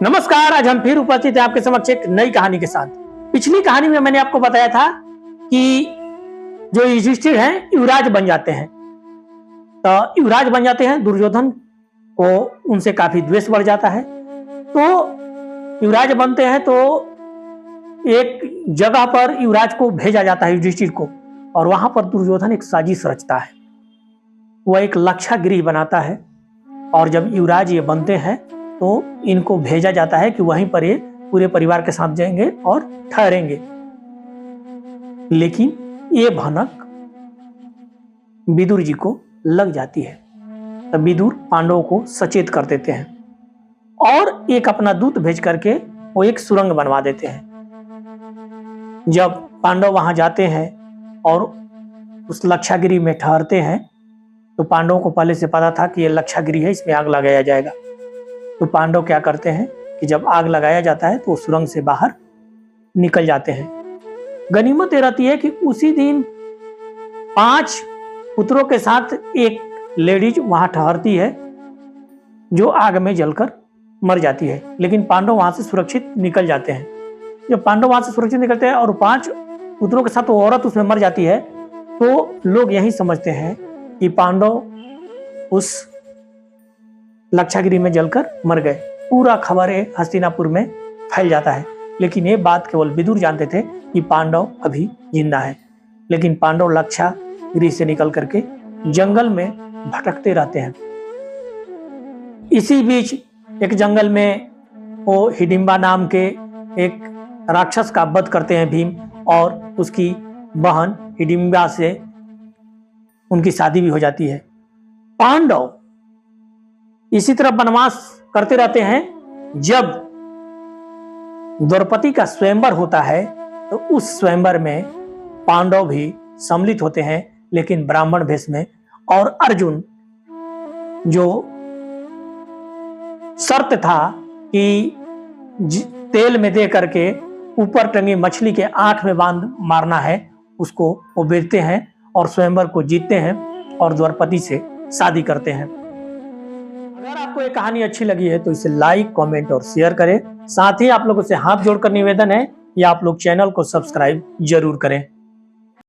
नमस्कार। आज हम फिर उपस्थित हैं आपके समक्ष एक नई कहानी के साथ। पिछली कहानी में मैंने आपको बताया था कि जो युधिष्ठिर हैं युवराज बन जाते हैं। तो युवराज बन जाते हैं, दुर्योधन को उनसे काफी द्वेष बढ़ जाता है। तो युवराज बनते हैं तो एक जगह पर युवराज को भेजा जाता है युधिष्ठिर को, और वहां पर दुर्योधन एक साजिश रचता है। वह एक लक्षागृह बनाता है और जब युवराज ये बनते हैं तो इनको भेजा जाता है कि वहीं पर ये पूरे परिवार के साथ जाएंगे और ठहरेंगे। लेकिन ये भनक विदुर जी को लग जाती है। तब विदुर पांडवों को सचेत कर देते हैं और एक अपना दूत भेज करके वो एक सुरंग बनवा देते हैं। जब पांडव वहां जाते हैं और उस लक्षागृह में ठहरते हैं तो पांडवों को पहले से पता था कि ये लक्षागृह है, इसमें आग लगाया जाएगा। तो पांडव क्या करते हैं कि जब आग लगाया जाता है तो सुरंग से बाहर निकल जाते हैं। गनीमत ये रहती है कि उसी दिन 5 पुत्रों के साथ एक लेडीज वहां ठहरती है जो आग में जलकर मर जाती है, लेकिन पांडव वहां से सुरक्षित निकल जाते हैं। जब पांडव वहां से सुरक्षित निकलते हैं और 5 पुत्रों के साथ वो औरत उसमें मर जाती है, तो लोग यही समझते हैं कि पांडव उस लक्षागृह में जलकर मर गए। पूरा खबर हस्तिनापुर में फैल जाता है, लेकिन ये बात केवल विदुर जानते थे कि पांडव अभी जिंदा है। लेकिन पांडव लक्षागृह से निकल करके जंगल में भटकते रहते हैं। इसी बीच एक जंगल में वो हिडिंबा नाम के एक राक्षस का वध करते हैं भीम, और उसकी बहन हिडिंबा से उनकी शादी भी हो जाती है। पांडव इसी तरह वनवास करते रहते हैं। जब द्रौपदी का स्वयंवर होता है तो उस स्वयंवर में पांडव भी सम्मिलित होते हैं, लेकिन ब्राह्मण वेश में। और अर्जुन जो शर्त था कि तेल में दे करके ऊपर टंगी मछली के आंख में बांध मारना है, उसको वो बेचते हैं और स्वयंवर को जीतते हैं और द्रौपदी से शादी करते हैं। अगर आपको ये कहानी अच्छी लगी है तो इसे लाइक, कमेंट और शेयर करें। साथ ही आप लोगों से हाथ जोड़कर निवेदन है कि आप लोग चैनल को सब्सक्राइब जरूर करें।